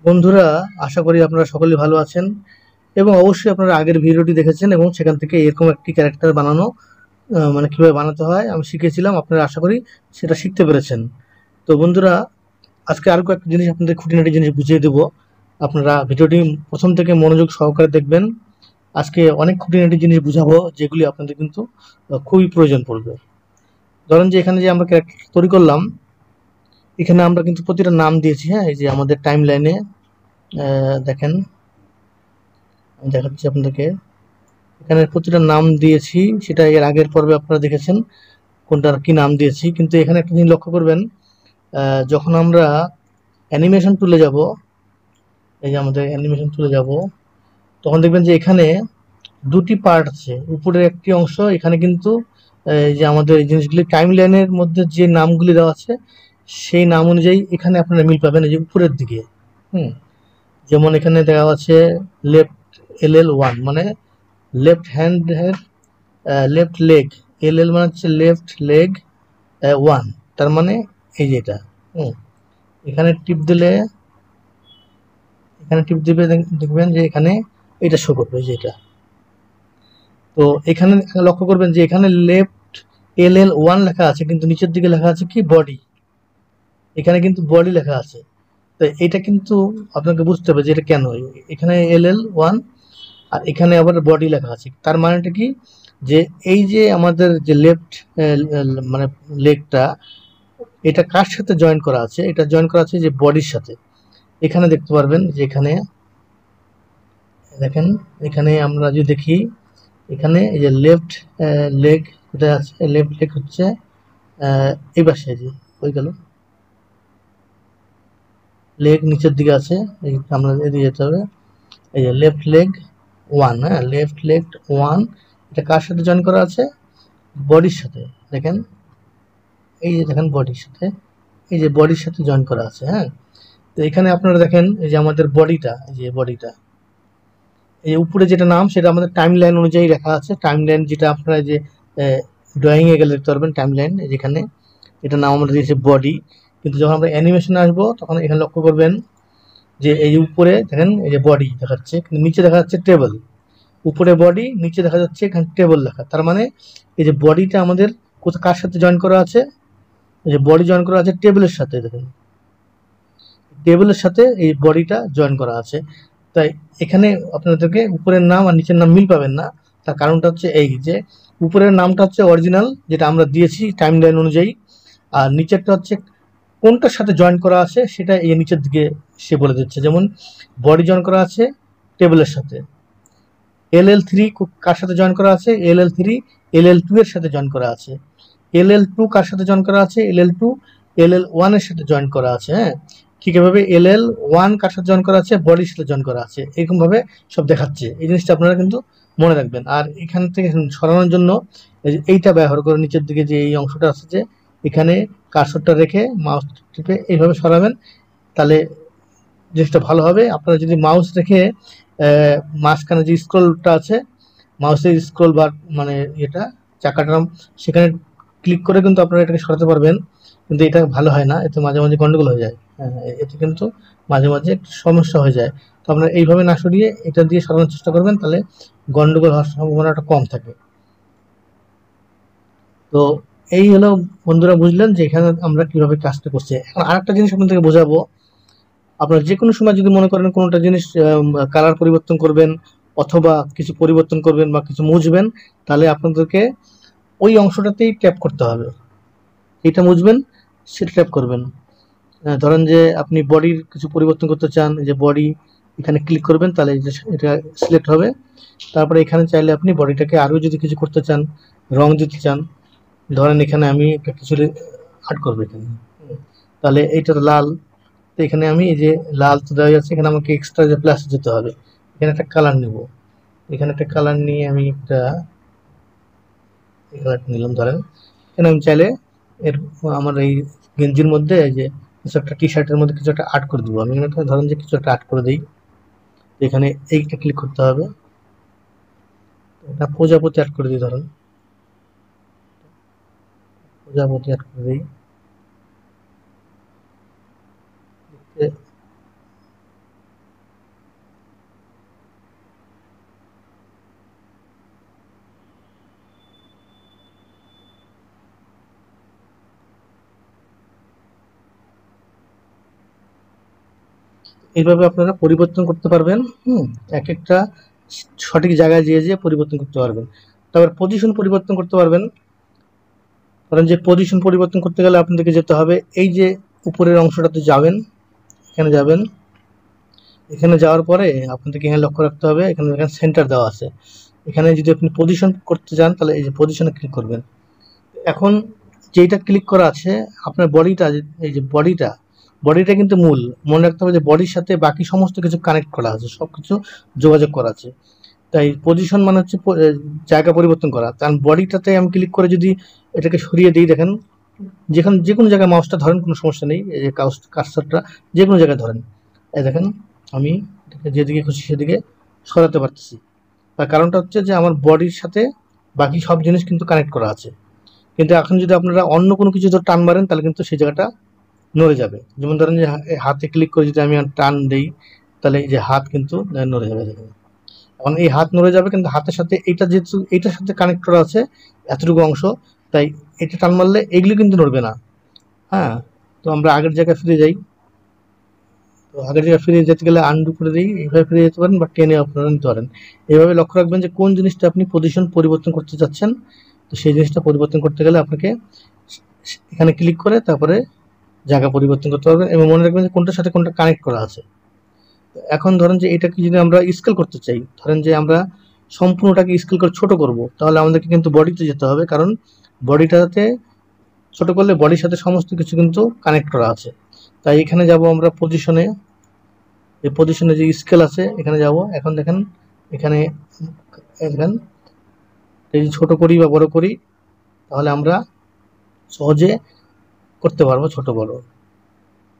বন্ধুরা, আশা করি আপনারা সকলেই ভালো আছেন এবং অবশ্যই আপনারা আগের ভিডিওটি দেখেছেন এবং সেখান থেকে এরকম একটি ক্যারেক্টার বানানো মানে কিভাবে বানাতে হয় আমি শিখিয়েছিলাম। আপনারা আশা করি সেটা শিখতে পেরেছেন। তো বন্ধুরা, আজকে আরো কয়েকটা জিনিস আপনাদের খুঁটিনাটি জিনিস বুঝিয়ে দেব। আপনারা ভিডিওটি প্রথম থেকে মনোযোগ সহকারে দেখবেন। আজকে অনেক খুঁটিনাটি জিনিস বুঝাবো যেগুলি আপনাদের কিন্তু খুবই প্রয়োজন পড়বে। ধরেন যে এখানে যে আমরা ক্যারেক্টার তৈরি করলাম, এখানে আমরা কিন্তু প্রতিটা নাম দিয়েছি। হ্যাঁ, এই যে আমাদের টাইম লাইনে দেখেন, আমি দেখাচ্ছি আপনাদেরকে। এখানে প্রতিটা নাম দিয়েছি, সেটা এর আগের পর্বে আপনারা দেখেছেন কোনটার কি নাম দিয়েছি। কিন্তু এখানে একটা জিনিস লক্ষ্য করবেন, যখন আমরা অ্যানিমেশন টুলে যাব, এই যে আমাদের অ্যানিমেশন টুলে যাব, তখন দেখবেন যে এখানে দুটি পার্ট আছে। উপরের একটি অংশ এখানে কিন্তু এই যে আমাদের এই জিনিসগুলি টাইম লাইনের মধ্যে যে নামগুলি দেওয়া আছে সেই নাম অনুযায়ী এখানে আপনারা মিল পাবেন এই যে উপরের দিকে। হুম, যেমন এখানে দেওয়া আছে লেফট LL1 মানে left hand, left leg. LL মানে হচ্ছে লেফট লেগ 1, তার মানে এই যে এটা। হুম, এখানে টিপ দিলে, এখানে টিপ দিবে দেখবেন যে এখানে এটা শো করবে যে এটা। তো এখানে লক্ষ্য করবেন যে এখানে লেফট LL1 লেখা আছে কিন্তু নিচের দিকে লেখা আছে কি বডি। এখানে কিন্তু বডি লেখা আছে। তো এটা কিন্তু আপনাকে বুঝতে হবে যে এটা কেন। এখানে LL1 আর এখানে আবার বডি লেখা আছে, তার মানেটা কি যে এই যে আমাদের যে লেফট মানে লেগটা, এটা কার সাথে জয়েন করা আছে? এটা জয়েন করা আছে যে বডির সাথে। এখানে দেখতে পারবেন যে এখানে দেখেন, এখানে আমরা যদি দেখি, এখানে এই যে লেফট লেগ কোথায় আছে? লেফট লেগ হচ্ছে এই পাশে, যে ওই গেল লেগ নিচের দিকে আছে। এই আমরা এদিকে যেতে হবে। এই যে লেফট লেগ 1, হ্যাঁ, লেফট লেগ 1, এটা কার সাথে জয়েন করা আছে? বডির সাথে। দেখেন, এই যে দেখেন বডির সাথে, এই যে বডির সাথে জয়েন করা আছে। হ্যাঁ, তো এখানে আপনারা দেখেন এই যে আমাদের বডিটা, এই যে বডিটা, এই উপরে যেটা নাম সেটা আমাদের টাইম লাইন অনুযায়ী লেখা আছে। টাইম লাইন যেটা আপনারা যে ড্রয়িং এ গেলে দেখতে পারবেন টাইম লাইন, যেখানে এটা নাম আমরা দিয়েছি বডি। কিন্তু যখন আমরা অ্যানিমেশনে আসবো তখন এখানে লক্ষ্য করবেন যে এই উপরে দেখেন এই যে বডি দেখাচ্ছে, কিন্তু নিচে দেখা যাচ্ছে টেবল। উপরে বডি, নিচে দেখা যাচ্ছে এখানে টেবল লেখা। তার মানে এই যে বডিটা আমাদের কোথা কার সাথে জয়েন করা আছে? এই যে বডি জয়েন করা আছে টেবিলের সাথে। দেখেন, টেবিলের সাথে এই বডিটা জয়েন করা আছে। তাই এখানে আপনাদেরকে উপরের নাম আর নিচের নাম মিল পাবেন না। তার কারণটা হচ্ছে এই যে উপরের নামটা হচ্ছে অরিজিনাল, যেটা আমরা দিয়েছি টাইম লাইন অনুযায়ী, আর নিচেরটা হচ্ছে কোনটার সাথে জয়েন করা আছে সেটা এই নিচের দিকে সে বলে দিচ্ছে। যেমন বডি জয়েন করা আছে টেবিলের সাথে, LL3 কার সাথে জয়েন করা আছে? LL3 LL2 এর সাথে জয়েন করা আছে। LL2 কার সাথে জয়েন করা আছে? LL2 LL1 এর সাথে জয়েন করা আছে। হ্যাঁ, ঠিক এভাবে LL1 কার সাথে জয়েন করা আছে? বডির সাথে জয়েন করা আছে। এরকম ভাবে সব দেখাচ্ছে। এই জিনিসটা আপনারা কিন্তু মনে রাখবেন। আর এখান থেকে সরানোর জন্য এইটা ব্যবহার করে নিচের দিকে যে এই অংশটা আছে, যে এখানে কার্সরটা রেখে মাউস টিপে এইভাবে সরাবেন, তাহলে জিনিসটা ভালো হবে। আপনারা যদি মাউস রেখে মাঝখানে যে স্ক্রলটা আছে, মাউসের স্ক্রল বার মানে এটা চাকাটা, সেখানে ক্লিক করে কিন্তু আপনারা এটাকে সরাতে পারবেন। কিন্তু এটা ভালো হয় না, এতে মাঝে মাঝে গন্ডগোল হয়ে যায়। হ্যাঁ, এতে কিন্তু মাঝে মাঝে একটু সমস্যা হয়ে যায়। তো আপনারা এইভাবে না সরিয়ে এটা দিয়ে সরানোর চেষ্টা করবেন, তাহলে গন্ডগোল হওয়ার সম্ভাবনাটা কম থাকে। তো এই হলো বন্ধুরা, বুঝলেন যে এখানে আমরা কিভাবে কাজটা করছি। এখন আরেকটা জিনিস আপনাদেরকে বোঝাবো। আপনারা যে কোনো সময় যদি মনে করেন কোনোটা জিনিস কালার পরিবর্তন করবেন অথবা কিছু পরিবর্তন করবেন বা কিছু মুছবেন, তাহলে আপনাদেরকে ওই অংশটাতেই ট্যাপ করতে হবে। এটা মুছবেন, সেটা ট্যাপ করবেন। ধরেন যে আপনি বডির কিছু পরিবর্তন করতে চান, এই যে বডি, এখানে ক্লিক করবেন, তাহলে এটা সিলেক্ট হবে। তারপরে এখানে চাইলে আপনি বডিটাকে আরও যদি কিছু করতে চান, রং দিতে চান, ধরেন এখানে আমি একটা কিছু আর্ট করবো এখানে। তাহলে এইটা লাল, তো এখানে আমি এই যে লাল তো দেওয়া যাচ্ছে, এখানে আমাকে এক্সট্রা যে প্লাস যেতে হবে। এখানে একটা কালার নেব, এখানে একটা কালার নিয়ে আমি একটা কালার নিলাম। ধরেন এখানে আমি চাইলে এর আমার এই গেঞ্জির মধ্যে এই যে কিছু একটা টি শার্টের মধ্যে কিছু একটা আর্ট করে দেবো। আমি এখানে ধরেন যে কিছু একটা আর্ট করে দিই, এখানে এইটা ক্লিক করতে হবে, এটা প্রজাপতি আর্ট করে দিই। ধরেন প্রজাপতি আর্ট করে দিই, এইভাবে আপনারা পরিবর্তন করতে পারবেন। এক একটা সঠিক জায়গায় যেয়ে পরিবর্তন করতে পারবেন। তারপর পজিশন পরিবর্তন করতে পারবেন। কারণ যে পজিশন পরিবর্তন করতে গেলে আপনাদেরকে যেতে হবে এই যে উপরের অংশটাতে যাবেন, এখানে যাবেন। এখানে যাওয়ার পরে আপনাদেরকে এখানে লক্ষ্য রাখতে হবে, এখানে দেখেন সেন্টার দেওয়া আছে। এখানে যদি আপনি পজিশন করতে চান তাহলে এই যে পজিশনে ক্লিক করবেন। এখন যেটা ক্লিক করা আছে আপনার বডিটা, এই যে বডিটা কিন্তু মূল। মনে রাখতে হবে যে বডির সাথে বাকি সমস্ত কিছু কানেক্ট করা আছে, সব কিছু যোগাযোগ করা আছে। তাই পজিশন মানে হচ্ছে জায়গা পরিবর্তন করা। কারণ বডিটাতে আমি ক্লিক করে যদি এটাকে সরিয়ে দিই, দেখেন যে কোনো জায়গায় মাউসটা ধরেন, কোনো সমস্যা নেই। এই যে কার্সারটা যে কোনো জায়গায় ধরেন, এই দেখেন আমি যেদিকে খুশি সেদিকে সরাতে পারতেছি। তার কারণটা হচ্ছে যে আমার বডির সাথে বাকি সব জিনিস কিন্তু কানেক্ট করা আছে। কিন্তু এখন যদি আপনারা অন্য কোনো কিছু টান মারেন তাহলে কিন্তু সেই জায়গাটা নড়ে যাবে। যেমন ধরেন যে হাতে ক্লিক করে যদি আমি টান দিই তাহলে এই যে হাত কিন্তু নড়ে যাবে। দেখেন এখন এই হাত নড়ে যাবে, কিন্তু হাতের সাথে এইটা যেহেতু এইটার সাথে কানেক্ট করা আছে এতটুকু অংশ, তাই এটা টান মারলে এগুলো কিন্তু নড়বে না। হ্যাঁ, তো আমরা আগের জায়গায় ফিরে যাই। তো আগের জায়গায় ফিরে যেতে গেলে আনডু করে দিই, এইভাবে ফিরে যেতে পারেন বা টেনে আপনারা নিতে পারেন। এইভাবে লক্ষ্য রাখবেন যে কোন জিনিসটা আপনি পজিশন পরিবর্তন করতে চাচ্ছেন। তো সেই জিনিসটা পরিবর্তন করতে গেলে আপনাকে এখানে ক্লিক করে তারপরে জায়গা পরিবর্তন করতে পারবেন, এবং মনে রাখবেন যে কোনটার সাথে কোনটা কানেক্ট করা আছে। এখন ধরেন যে এটাকে যদি আমরা স্কেল করতে চাই, ধরেন যে আমরা সম্পূর্ণটাকে স্কেল করে ছোট করব, তাহলে আমাদেরকে কিন্তু বডিতে যেতে হবে। কারণ বডিটাতে ছোট করলে বডির সাথে সমস্ত কিছু কিন্তু কানেক্ট করা আছে। তাই এখানে যাব আমরা পজিশনে, এই পজিশনে যে স্কেল আছে এখানে যাব। এখন দেখেন এখানে দেখেন যদি ছোট করি বা বড় করি তাহলে আমরা সহজে করতে পারবো ছোট বড়।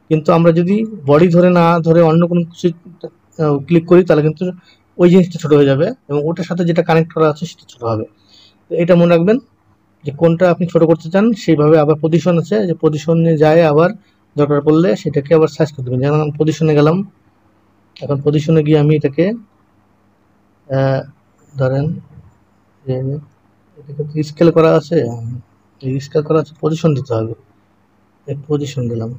কিন্তু আমরা যদি বডি ধরে না ধরে অন্য কোনো কিছু ক্লিক করি তাহলে কিন্তু ওই জিনিসটা ছোট হয়ে যাবে, এবং ওটার সাথে যেটা কানেক্ট করা আছে সেটা ছোট হবে। তো এটা মনে রাখবেন যে কোনটা আপনি ছোট করতে চান। সেইভাবে আবার পজিশন আছে, যে পজিশনে যায় আবার দরকার পড়লে সেটাকে আবার সাইজ করে দেবেন। যেমন আমি পজিশনে গেলাম, এখন পজিশনে গিয়ে আমি এটাকে ধরেন যে এটাকে স্কেল করা আছে, স্কেল করা আছে, পজিশন দিতে হবে। এই পজিশন দিলাম,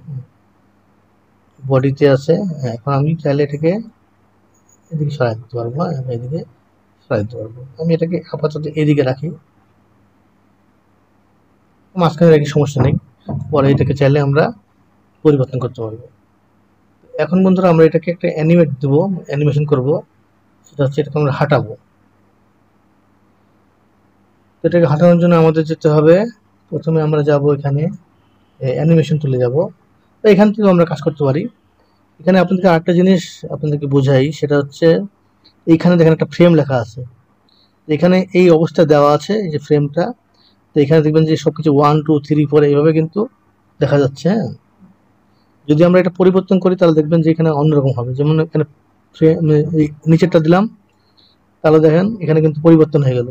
বডিতে আছে। এখন আমি চাইলে এটাকে এদিকে সরাই দিতে পারবো, এদিকে সরাই দিতে পারবো। আমি এটাকে আপাতত এদিকে রাখি, মাঝখানে রাখি, সমস্যা নেই। পরে এটাকে চাইলে আমরা পরিবর্তন করতে পারবো। এখন বন্ধুরা আমরা এটাকে একটা অ্যানিমেট দেবো, অ্যানিমেশন করব। সেটা হচ্ছে এটাকে আমরা হাঁটাবো। এটাকে হাঁটানোর জন্য আমাদের যেতে হবে, প্রথমে আমরা যাব এখানে অ্যানিমেশন তুলে যাব। তো এখান থেকে আমরা কাজ করতে পারি। এখানে আপনাদেরকে আরেকটা জিনিস আপনাদেরকে বোঝাই, সেটা হচ্ছে এইখানে দেখেন একটা ফ্রেম লেখা আছে। এখানে এই অবস্থা দেওয়া আছে, এই যে ফ্রেমটা। তো এখানে দেখবেন যে সবকিছু 1 2 3 4 এইভাবে কিন্তু দেখা যাচ্ছে। হ্যাঁ, যদি আমরা এটা পরিবর্তন করি তাহলে দেখবেন যে এখানে অন্যরকম হবে। যেমন এখানে নিচেরটা দিলাম, তাহলে দেখেন এখানে কিন্তু পরিবর্তন হয়ে গেল।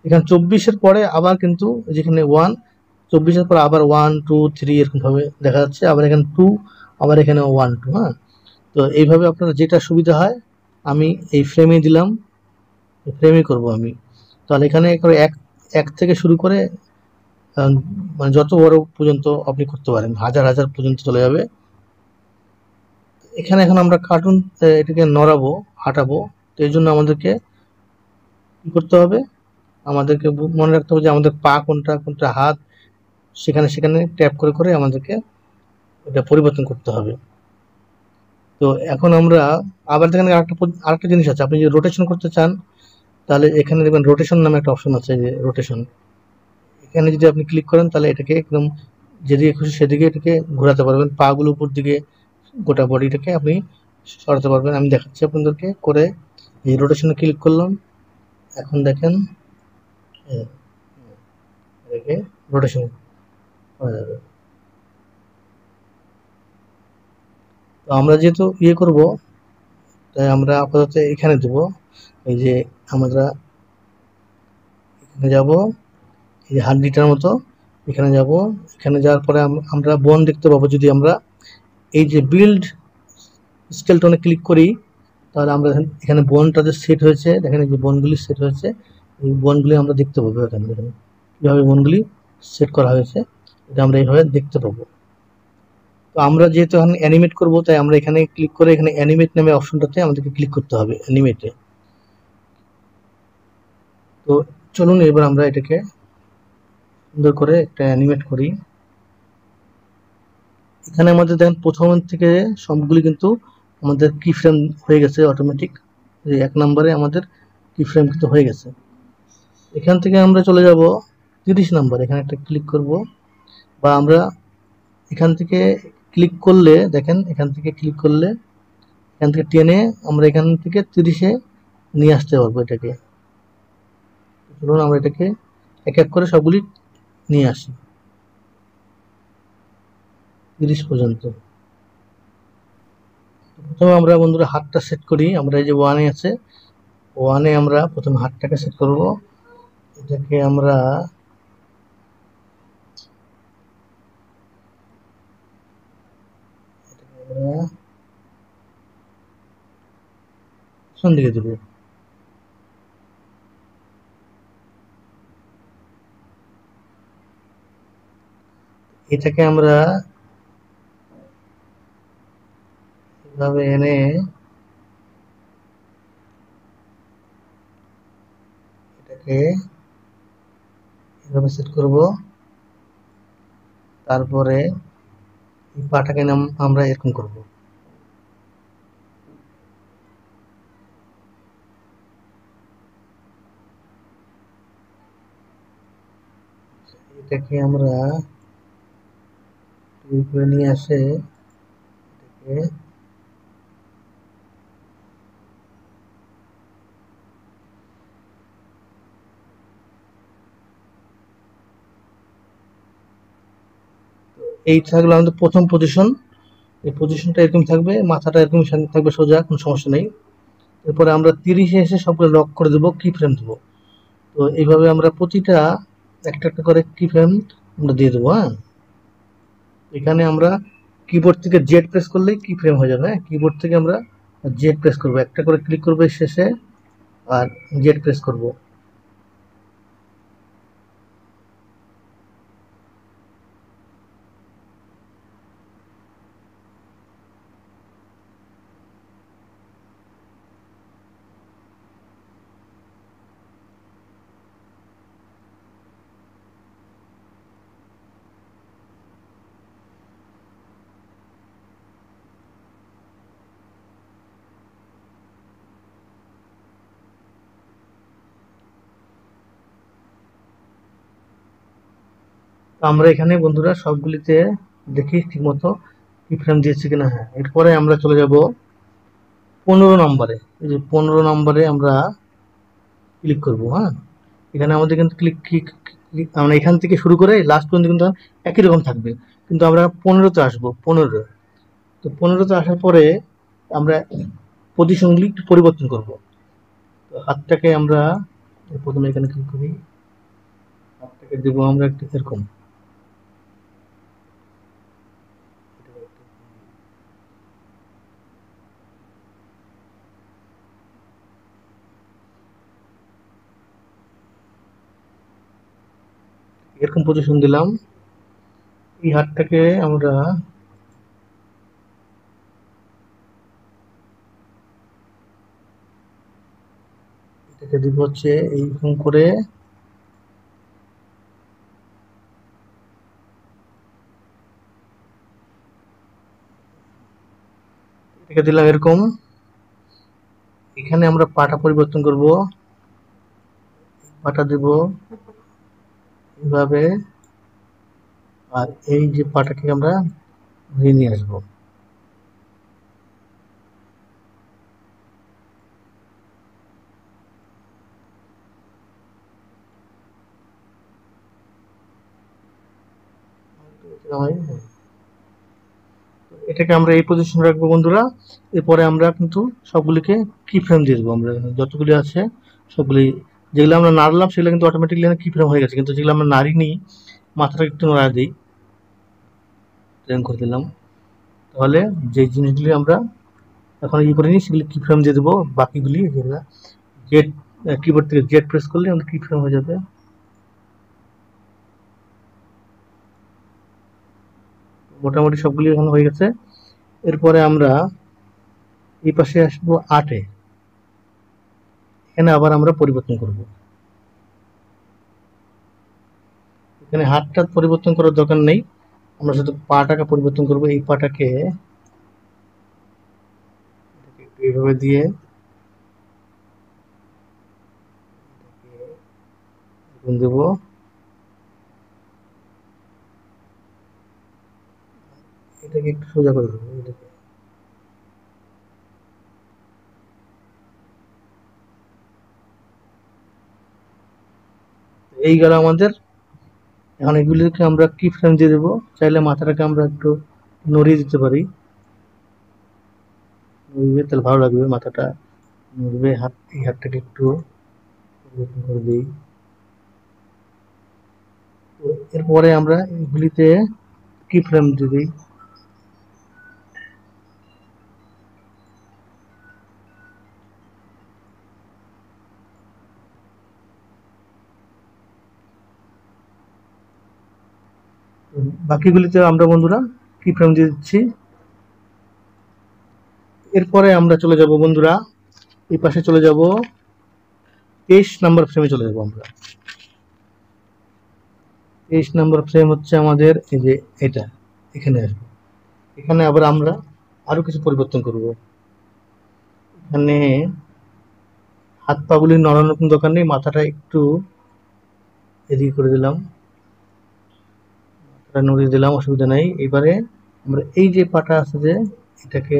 এখানে 24-এর পরে আবার কিন্তু যেখানে 1, 24-এর পর আবার 1 2 3 এরকম ভাবে দেখা যাচ্ছে। আবার এখানে 2, আবার এখানে 1 2। হ্যাঁ, তো এইভাবে আপনারা যেটা সুবিধা হয়, আমি এই ফ্রেমে দিলাম, ফ্রেমই করব আমি। তাহলে এখানে এক থেকে শুরু করে মানে যত বড় পর্যন্ত আপনি করতে পারেন, হাজার হাজার পর্যন্ত চলে যাবে। এখানে এখন আমরা কার্টুন এটাকে নড়াবো, হাঁটাবো। তো এই জন্য আমাদেরকে কি করতে হবে, আমাদেরকে মনে রাখতে হবে যে আমাদের পা কোনটা কোনটা হাত, সেখানে সেখানে ট্যাপ করে করে আমাদেরকে এটা পরিবর্তন করতে হবে। তো এখন আমরা আবার দেখেন আরেকটা জিনিস আছে, আপনি যদি রোটেশন করতে চান তাহলে এখানে দেখবেন রোটেশন নামে একটা অপশন আছে, যে রোটেশন। এখানে যদি আপনি ক্লিক করেন তাহলে এটাকে একদম যেদিকে খুশি সেদিকে এটাকে ঘোরাতে পারবেন। পা গুলো উপর দিকে, গোটা বডিটাকে আপনি সরাতে পারবেন। আমি দেখাচ্ছি আপনাদেরকে করে। এই রোটেশনে ক্লিক করলাম, এখন দেখেন এটাকে রোটেশন করা যাবে। তো আমরা যেহেতু করব, তাই আমরা আপাতত এখানে দেবো। এই যে আমরা এখানে যাব, এই যে হাড্ডিটার মতো এখানে যাব। এখানে যাওয়ার পরে আমরা বোন দেখতে পাবো। যদি আমরা এই যে বিল্ড স্কেলটনে ক্লিক করি তাহলে আমরা এখানে বোনটা যে সেট হয়েছে, দেখেন এই যে বোনগুলি সেট হয়েছে, এই বোনগুলি আমরা দেখতে পাবো। এখানে দেখেন কীভাবে বোনগুলি সেট করা হয়েছে, এটা আমরা এইভাবে দেখতে পাবো। তো আমরা যেহেতু এখন অ্যানিমেট করব, তাই আমরা এখানে ক্লিক করে এখানে অ্যানিমেট নামে অপশনটাতে আমাদেরকে ক্লিক করতে হবে, অ্যানিমেটে। তো চলুন এবার আমরা এটাকে সুন্দর করে একটা অ্যানিমেট করি। এখানে আমাদের দেখেন প্রথম থেকে সবগুলি কিন্তু আমাদের কি ফ্রেম হয়ে গেছে অটোমেটিক। যে 1 নম্বরে আমাদের কি ফ্রেম কিন্তু হয়ে গেছে। এখান থেকে আমরা চলে যাব 30 নম্বর, এখানে একটা ক্লিক করব, বা আমরা এখান থেকে ক্লিক করলে দেখেন, এখান থেকে ক্লিক করলে এখান থেকে টেনে আমরা এখান থেকে 30-এ নিয়ে আসতে পারবো এটাকে। চলুন আমরা এটাকে এক এক করে সবগুলি নিয়ে আসি 30 পর্যন্ত। প্রথমে আমরা বন্ধুরা হাতটা সেট করি। আমরা এই যে 1-এ আছে, 1-এ আমরা প্রথমে হাতটাকে সেট করব। এটাকে আমরা পিছন দিকে দেবো। এটাকে আমরা এভাবে এনে এটাকে এভাবে সেট করব। তারপরে এই পাটাকে আমরা এরকম করব। এটাকে আমরা উপরে নিয়ে আসে এটাকে এই থাকলো আমাদের প্রথম পজিশন। এই পজিশনটা এরকম থাকবে, মাথাটা এরকম থাকবে সোজা, কোনো সমস্যা নেই। এরপরে আমরা 30-এ এসে সবগুলো লক করে দেবো, কি ফ্রেম দেবো। তো এইভাবে আমরা প্রতিটা একটা একটা করে কি ফ্রেম আমরা দিয়ে দেবো। হ্যাঁ, এখানে আমরা কিবোর্ড থেকে জেড প্রেস করলেই কি ফ্রেম হয়ে যাবে। হ্যাঁ, কিবোর্ড থেকে আমরা জেড প্রেস করবো, একটা করে ক্লিক করবো শেষে, আর জেড প্রেস করব। আমরা এখানে বন্ধুরা সবগুলিতে দেখি ঠিকমতো কি ফ্রেম দিয়েছি কিনা। হ্যাঁ, এরপরে আমরা চলে যাব 15 নম্বরে। এই যে 15 নম্বরে আমরা ক্লিক করব। হ্যাঁ, এখানে আমাদের কিন্তু আমরা এখান থেকে শুরু করে লাস্ট পর্যন্ত কিন্তু একই রকম থাকবে, কিন্তু আমরা 15-তে আসবো। 15, তো 15-তে আসার পরে আমরা পজিশনগুলি একটু পরিবর্তন করব। তো হাতটাকে আমরা প্রথমে এখানে ক্লিক করি, হাতটাকে দেবো আমরা একটু এরকম। এরকম পজিশন দিলাম। এই হাতটাকে আমরা এটাকে দিব হচ্ছে এইরকম করে, এটাকে দিলাম এরকম। এখানে আমরা পাটা পরিবর্তন করব, পাটা দেব এইভাবে, আর এই যে পাটাকে আমরা ঘুরিয়ে নিয়ে আসবো। এটাকে আমরা এই পজিশন রাখবো বন্ধুরা। এরপরে আমরা কিন্তু সবগুলিকে কি ফ্রেম দিয়ে দেবো। আমরা যতগুলি আছে সবগুলি, যেগুলো আমরা নাড়লাম সেগুলো কিন্তু অটোমেটিকলি কি ফ্রেম হয়ে গেছে, কিন্তু যেগুলো আমরা নাড়িনি মাথাটা একটু নাড়া দিই, ট্রেন করে দিলাম, তাহলে যে জিনিসগুলি আমরা এখন ই করে নিই সেগুলি কি ফ্রেম দিয়ে দেবো। বাকিগুলি যেগুলো জেড কিবোর্ড থেকে জেড প্রেস করলে আমাদের কি ফ্রেম হয়ে যাবে। মোটামুটি সবগুলি এখন হয়ে গেছে। এরপরে আমরা এই পাশে আসবো 8-এ। এখানে আবার আমরা পরিবর্তন করব। এখানে হাতটা পরিবর্তন করার দরকার নেই, আমরা শুধু পাটাকে পরিবর্তন করব। এই পাটাকে এইভাবে দিয়ে দেব। এটাকে একটু সোজা করে দেবো। এই গেল আমাদের। এখন এগুলিকে আমরা কি ফ্রেম দিয়ে দেবো। চাইলে মাথাটাকে আমরা একটু নড়িয়ে দিতে পারি, নড়িয়ে তাহলে ভালো লাগবে, মাথাটা নড়বে। এই হাতটাকে একটু পরিবর্তন করে দিই। তো এরপরে আমরা এগুলিতে কি ফ্রেম দিয়ে দিই। বাকিগুলিতে আমরা বন্ধুরা কি ফ্রেম দিয়ে দিচ্ছি। এরপরে আমরা চলে যাব বন্ধুরা, এই পাশে চলে যাব 23 নাম্বার ফ্রেমে চলে যাব আমরা। 23 নাম্বার ফ্রেম হচ্ছে আমাদের এই যে এটা, এখানে আসবে। এখানে আবার আমরা আরো কিছু পরিবর্তন করব। এখানে হাত পাগুলি নড়ানোর কোনো দরকার নেই, মাথাটা একটু এদিকে করে দিলাম, মাথাটা নড়িয়ে দিলাম, অসুবিধা নেই। এবারে আমরা এই যে পাটা আছে যে এটাকে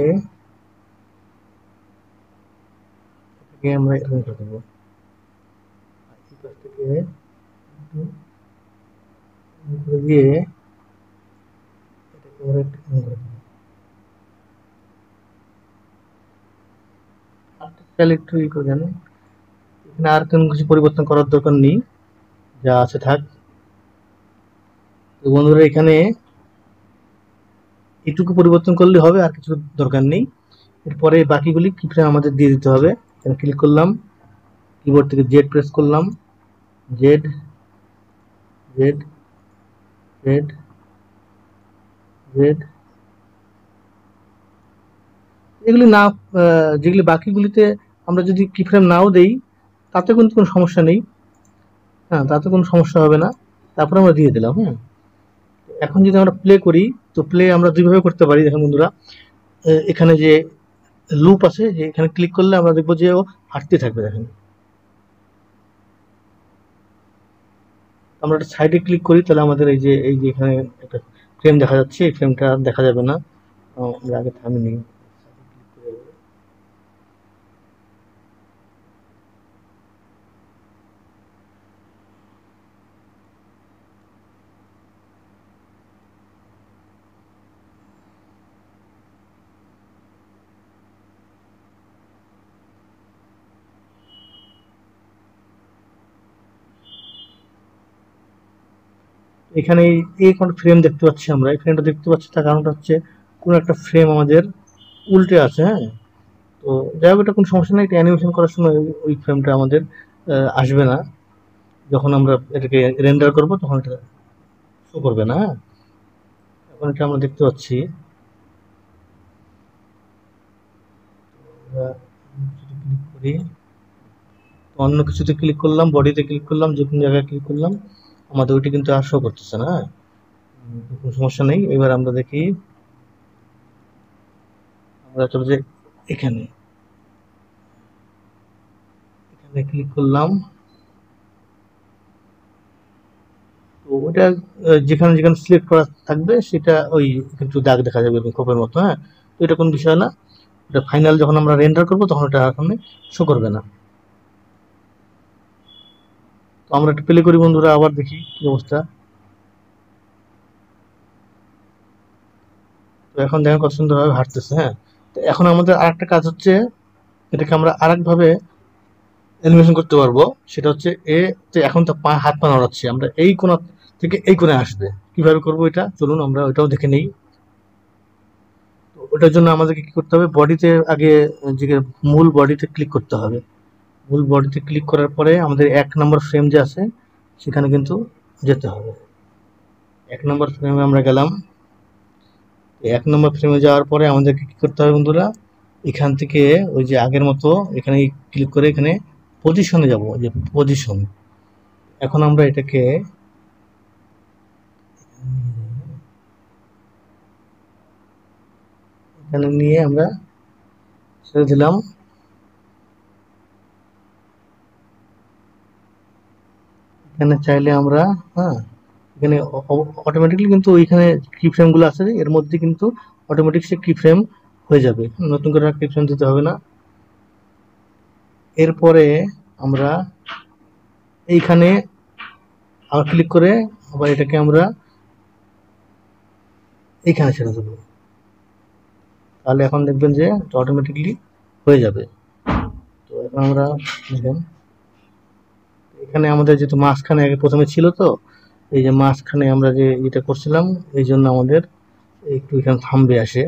আমরা এরকম করে দেবো। এই পাশ থেকে করে দিয়ে এটাকে আমরা একটু করে দেবো। একটু ই করে দেন। এখানে আর কোনো কিছু পরিবর্তন করার দরকার নেই, যা আছে থাক। তো বন্ধুরা এখানে এটুকু পরিবর্তন করলে হবে, আর কিছু দরকার নেই। এরপরে বাকিগুলি কি ফ্রেম আমাদের দিয়ে দিতে হবে। এখানে ক্লিক করলাম, কিবোর্ড থেকে জেড প্রেস করলাম, জেড জেড জেড জেড। এগুলি না, যেগুলি বাকিগুলিতে আমরা যদি কি ফ্রেম নাও দেই তাতে কিন্তু কোনো সমস্যা নেই, হ্যাঁ, তাতে কোনো সমস্যা হবে না। তারপরে আমরা দিয়ে দিলাম। হ্যাঁ, এখন যদি আমরা প্লে করি, তো প্লে আমরা দুইভাবে করতে পারি। দেখেন বন্ধুরা, এখানে যে লুপ আছে, যে এখানে ক্লিক করলে আমরা দেখবো যে ও হাঁটতে থাকবে। দেখেন, আমরা একটা সাইডে ক্লিক করি, তাহলে আমাদের এই যে এখানে একটা ফ্রেম দেখা যাচ্ছে, এই ফ্রেমটা দেখা যাবে না। আমরা আগে থামিনি। এখানে এই কোন ফ্রেম দেখতে পাচ্ছি আমরা, এই ফ্রেমটা দেখতে পাচ্ছি, তার কারণটা হচ্ছে কোন একটা ফ্রেম আমাদের উল্টে আছে। হ্যাঁ, তো যাই হোক, এটা কোনো সমস্যা নেই। এটা অ্যানিমেশন করার সময় ওই ফ্রেমটা আমাদের আসবে না। যখন আমরা এটাকে রেন্ডার করব তখন এটা শো করবে না। হ্যাঁ, এখন এটা আমরা দেখতে পাচ্ছি। ক্লিক করি, অন্য কিছুতে ক্লিক করলাম, বডিতে ক্লিক করলাম, যে কোনো জায়গায় ক্লিক করলাম, আমাদের ওইটা কিন্তু আর শো করতেছে না। কোনো সমস্যা নেই। এবার আমরা দেখি, আমরা চলে যাই এখানে, এখানে ক্লিক করলাম। তো ওটা যেখানে যেখানে সিলেক্ট করা থাকবে সেটা ওই একটু দাগ দেখা যাবে খোপের মতো। হ্যাঁ, তো এটা কোনো বিষয় না। এটা ফাইনাল যখন আমরা রেন্ডার করবো তখন এটা এখানে শো করবে না। তো আমরা একটু প্লে করি বন্ধুরা, আবার দেখি কি অবস্থা। তো এখন দেখেন কত সুন্দরভাবে হাঁটতেছে। হ্যাঁ, তো এখন আমাদের আরেকটা কাজ হচ্ছে, এটাকে আমরা আরেকভাবে অ্যানিমেশন করতে পারবো। সেটা হচ্ছে এখন তো হাত পা নাড়াচ্ছি, আমরা এই কোণা থেকে এই কোণে আসবে। কিভাবে করবো এটা, চলুন আমরা ওইটাও দেখে নিই। তো ওটার জন্য আমাদেরকে কি করতে হবে, বডিতে আগে যে মূল বডিতে ক্লিক করতে হবে। মূল বডিতে ক্লিক করার পরে আমাদের 1 নম্বর ফ্রেম যে আছে সেখানে কিন্তু যেতে হবে। 1 নম্বর ফ্রেমে আমরা গেলাম। এক নম্বর ফ্রেমে যাওয়ার পরে আমাদেরকে কি করতে হবে বন্ধুরা, এখান থেকে ওই যে আগের মতো এখানে ক্লিক করে এখানে পজিশনে যাব, যে পজিশন। এখন আমরা এটাকে এখানে নিয়ে আমরা ছেড়ে দিলাম। এখানে চাইলে আমরা, হ্যাঁ, এখানে অটোমেটিকলি কিন্তু ওইখানে কি ফ্রেম গুলো আছে এর মধ্যে কিন্তু অটোমেটিক সে কি ফ্রেম হয়ে যাবে, নতুন করে কি ফ্রেম দিতে হবে না। এরপরে আমরা এইখানে আবার ক্লিক করে আবার এটাকে আমরা এইখানে ছেড়ে দেবো, তাহলে এখন দেখবেন যে অটোমেটিকলি হয়ে যাবে। তো এখন আমরা দেখেন এখানে আমাদের যেহেতু মাঝখানে আগে প্রথমে ছিল, তো এই যে মাঝখানে আমরা যে এটা করছিলাম এই জন্য আমাদের একটু এখানে থামবে আসে,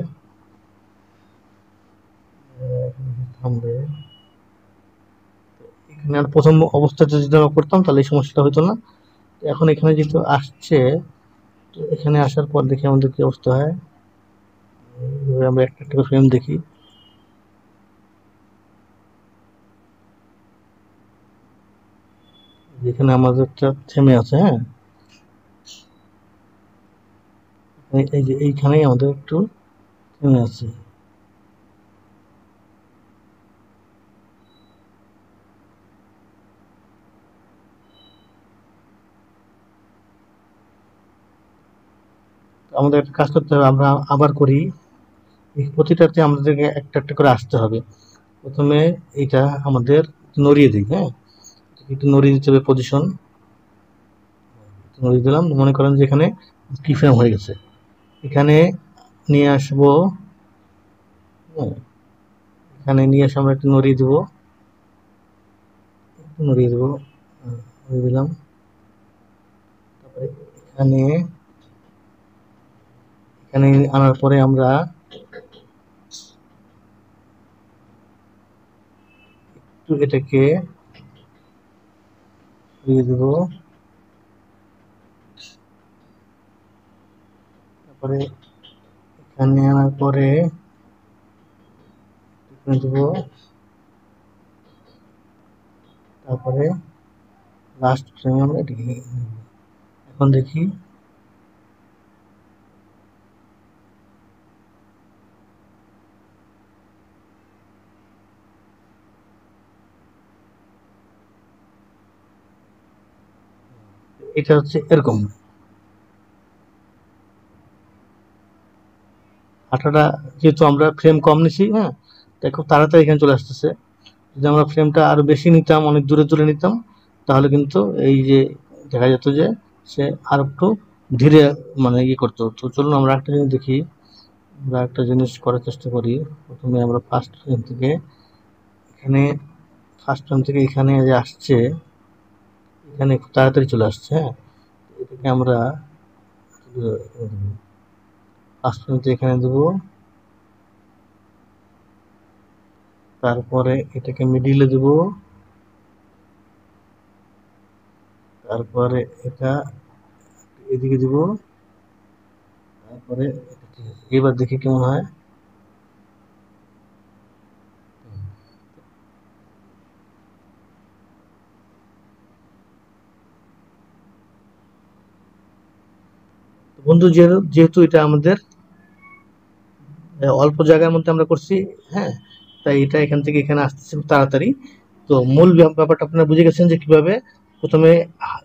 থামবে। এখানে আর প্রথম অবস্থাতে যদি আমরা করতাম তাহলে এই সমস্যাটা হতো না। এখন এখানে যেহেতু আসছে, তো এখানে আসার পর দেখি আমাদের কি অবস্থা হয়। আমরা একটা একটা ফ্রেম দেখি। যেখানে আমাদেরটা থেমে আছে, হ্যাঁ, এই যে এইখানেই আমাদের একটু থেমে আছে। আমাদের একটা কাজ করতে হবে, আমরা আবার করি। এই প্রতিটাতে আমাদেরকে একটা একটা করে আসতে হবে। প্রথমে এটা আমাদের নড়িয়ে দিই, হ্যাঁ, একটু নড়িয়ে দিতে হবে পজিশন, নড়িয়ে দিলাম। মনে করেন যে এখানে কি ফ্রেম হয়ে গেছে, এখানে নিয়ে আসবো, হ্যাঁ, এখানে নিয়ে এসে আমরা একটু নড়িয়ে দেবো, একটু নড়িয়ে দেবো, নড়িয়ে দিলাম। তারপরে এখানে এখানে আনার পরে আমরা একটু এটাকে সরিয়ে দেবো। তারপরে এখানে আনার পরে দেবো, তারপরে লাস্ট ফ্রেমে আমরা এটাকে এখন দেখি। এটা হচ্ছে এরকম, আঠাটা যেহেতু আমরা ফ্রেম কম নিছি, হ্যাঁ, তাই খুব তাড়াতাড়ি এখানে চলে আসতেছে। যদি আমরা ফ্রেমটা আরো বেশি নিতাম, অনেক দূরে দূরে নিতাম, তাহলে কিন্তু এই যে দেখা যেত যে সে আর একটু ধীরে মানে ইয়ে করতে হতো। চলুন আমরা একটা জিনিস দেখি, আমরা একটা জিনিস করার চেষ্টা করি। প্রথমে আমরা ফার্স্ট ফ্রেম থেকে এখানে, ফার্স্ট ফ্রেম থেকে এখানে যে আসছে, এখানে খুব তাড়াতাড়ি চলে আসছে, হ্যাঁ, এটাকে আমরা ফার্স্ট ফ্রেম থেকে এখানে দেবো, তারপরে এটাকে মিডিলে দেব, তারপরে এটা এদিকে দিব, তারপরে এবার দেখি কেমন হয়। বন্ধু যেহেতু এটা আমাদের অল্প জায়গার মধ্যে আমরা করছি, হ্যাঁ, তাই এটা এখান থেকে এখানে আসতেছে তাড়াতাড়ি। তো মূল ব্যাপারটা আপনারা বুঝে গেছেন যে কিভাবে প্রথমে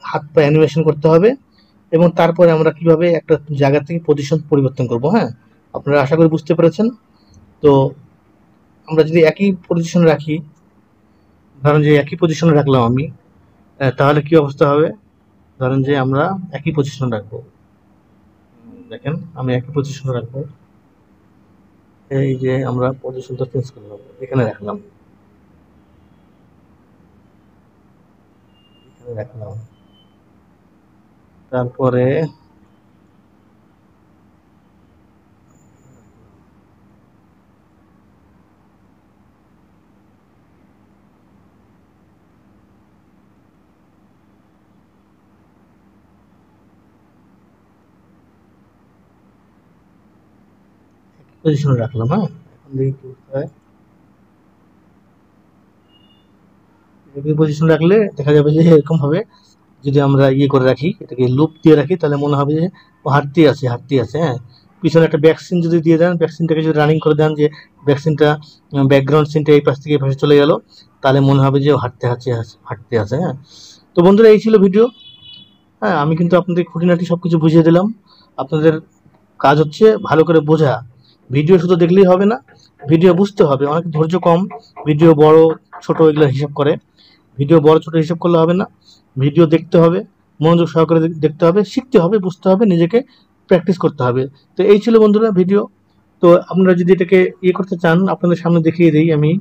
হাত পা অ্যানিমেশন করতে হবে এবং তারপরে আমরা কিভাবে একটা জায়গা থেকে পজিশন পরিবর্তন করব, হ্যাঁ, আপনারা আশা করি বুঝতে পেরেছেন। তো আমরা যদি একই পজিশনে রাখি, ধরেন যে একই পজিশনে রাখলাম আমি, তাহলে কি অবস্থা হবে। ধরেন যে আমরা একই পজিশনে রাখবো, দেখেন আমি একই পজিশনে রাখবো, এই যে আমরা পজিশনটা চেঞ্জ করলাম, এখানে রাখলাম, এখানে রাখলাম, তারপরে পজিশনে রাখলাম। হ্যাঁ, এখন দেখি কি করতে হয়। পজিশন রাখলে দেখা যাবে যে এরকম ভাবে যদি আমরা ইয়ে করে রাখি, এটাকে লুপ দিয়ে রাখি, তাহলে মনে হবে যে ও হাঁটতে আছে। হ্যাঁ, পিছনে একটা ভ্যাকসিন যদি দিয়ে দেন, ভ্যাকসিনটাকে যদি রানিং করে দেন, যে ভ্যাকসিনটা ব্যাকগ্রাউন্ড সিনটা এই পাশ থেকে এই পাশে চলে গেল, তাহলে মনে হবে যে ও হাঁটতে আছে। হ্যাঁ, তো বন্ধুরা এই ছিল ভিডিও। হ্যাঁ, আমি কিন্তু আপনাদের খুঁটিনাটি সবকিছু বুঝিয়ে দিলাম। আপনাদের কাজ হচ্ছে ভালো করে বোঝা। ভিডিও শুধু দেখলেই হবে না, ভিডিও বুঝতে হবে। অনেক ধৈর্য কম, ভিডিও বড় ছোট এগুলো হিসাব করে। ভিডিও বড় ছোট হিসাব করলে হবে না, ভিডিও দেখতে হবে, মনোযোগ সহকারে দেখতে হবে, শিখতে হবে, বুঝতে হবে, নিজেকে প্র্যাকটিস করতে হবে। তো এই ছিল বন্ধুরা ভিডিও। তো আপনারা যদি এটাকে ইয়ে করতে চান, আপনাদের সামনে দেখিয়ে দিই, আমি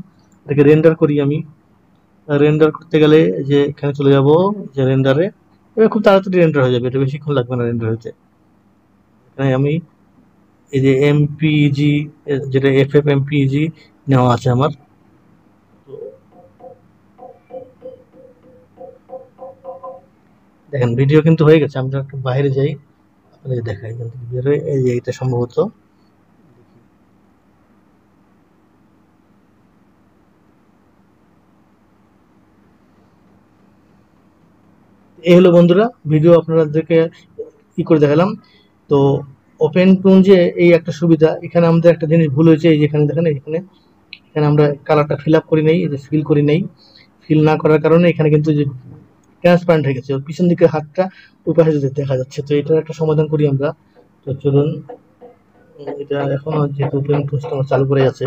এটাকে রেন্ডার করি। আমি রেন্ডার করতে গেলে যে এখানে চলে যাব, যে রেন্ডারে, এবার খুব তাড়াতাড়ি রেন্ডার হয়ে যাবে, এটা বেশিক্ষণ লাগবে না রেন্ডার হতে। এখানে আমি এই যে এমপিজি, যেটা এফএফ এমপিজি নেওয়া আছে আমার। দেখেন ভিডিও কিন্তু হয়ে গেছে। আমি একটু বাইরে যাই, আপনাদের দেখাই। এখান থেকে বেরোয়, এই যে এটা সম্ভবত, এই হলো বন্ধুরা ভিডিও, আপনাদেরকে ই করে দেখালাম। তো ওপেন টুন যে এই একটা সুবিধা, এখানে আমাদের একটা জিনিস ভুল হয়েছে। এই যেখানে দেখেন, এখানে এখানে আমরা কালারটা ফিল আপ করি নেই, এই যে ফিল করি নেই। ফিল না করার কারণে এখানে কিন্তু যে ট্রান্সপারেন্ট হয়ে গেছে, ওর পিছন দিকে হাতটা ওই পাশে দেখা যাচ্ছে। তো এটার একটা সমাধান করি আমরা। তো চলুন, এটা এখনো যেহেতু ওপেন টুলসটা আমার চালু করে আছে,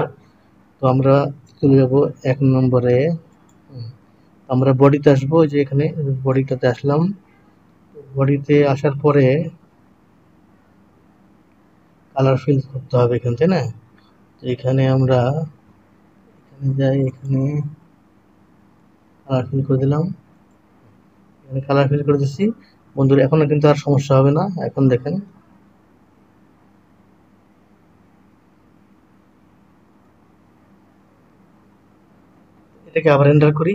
তো আমরা চলে যাব 1 নম্বরে। আমরা বডিতে আসবো, যে এখানে বডিটাতে আসলাম। বডিতে আসার পরে কালার ফিল করতে হবে এখান থেকে না। তো এখানে আমরা এখানে যাই, এখানে কালার ফিল করে দিলাম। এখানে কালার ফিল করে দিচ্ছি বন্ধুরা। এখন কিন্তু আর সমস্যা হবে না। এখন দেখেন, এটাকে আবার রেন্ডার করি।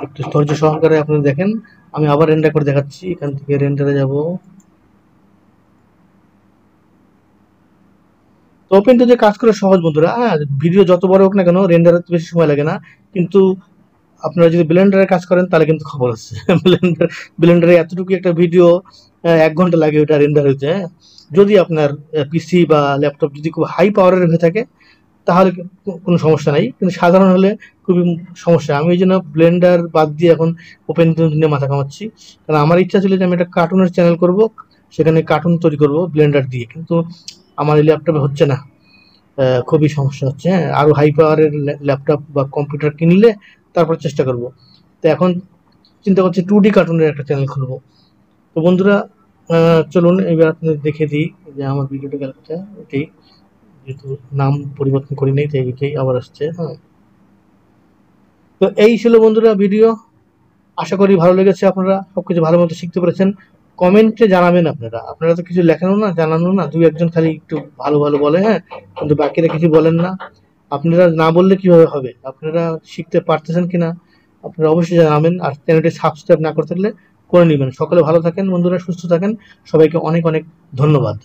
একটু ধৈর্য সহকারে আপনি দেখেন, আমি আবার রেন্ডার করে দেখাচ্ছি। এখান থেকে রেন্ডারে যাব। তো ওপেন টু যে কাজ করে সহজ বন্ধুরা। হ্যাঁ, ভিডিও যত বড় হোক না কেন, রেন্ডারে বেশি সময় লাগে না। কিন্তু আপনারা যদি ব্লেন্ডারে কাজ করেন, তাহলে কিন্তু খবর আছে। ব্লেন্ডারে এতটুকু একটা ভিডিও 1 ঘন্টা লাগে ওটা রেন্ডার হতে। হ্যাঁ, যদি আপনার পিসি বা ল্যাপটপ যদি খুব হাই পাওয়ারের হয়ে থাকে, তাহলে কোনো সমস্যা নাই। কিন্তু সাধারণ হলে খুবই সমস্যা। আমি এই জন্য ব্লেন্ডার বাদ দিয়ে এখন ওপেন নিয়ে মাথা কামাচ্ছি। কারণ আমার ইচ্ছা ছিল যে আমি একটা কার্টুনের চ্যানেল করব, সেখানে কার্টুন তৈরি করব ব্লেন্ডার দিয়ে। কিন্তু আমার এই ল্যাপটপে হচ্ছে না, খুবই সমস্যা হচ্ছে। হ্যাঁ, আরো হাই পাওয়ারের ল্যাপটপ বা কম্পিউটার কিনলে তারপর চেষ্টা করব। তো এখন চিন্তা করছি 2D কার্টুনের একটা চ্যানেল খুলবো। তো বন্ধুরা, চলুন এবার আপনাদের দেখে দিই যে আমার ভিডিওটা গেল কোথায়। এটাই, যেহেতু নাম পরিবর্তন করি নাই, তাই এটাই আবার আসছে। হ্যাঁ, তো এই ছিল বন্ধুরা ভিডিও। আশা করি ভালো লেগেছে, আপনারা সবকিছু ভালো মতো শিখতে পেরেছেন। কমেন্টে জানাবেন। আপনারা আপনারা তো কিছু লেখানো না, জানানো না, দুই একজন খালি একটু ভালো ভালো বলে। হ্যাঁ, কিন্তু বাকিরা কিছু বলেন না। আপনারা না বললে কিভাবে হবে? আপনারা শিখতে পারতেছেন কিনা আপনারা অবশ্যই জানাবেন। আর চ্যানেলটি সাবস্ক্রাইব না করে থাকলে করে নেবেন। সকলে ভালো থাকেন বন্ধুরা, সুস্থ থাকেন। সবাইকে অনেক অনেক ধন্যবাদ।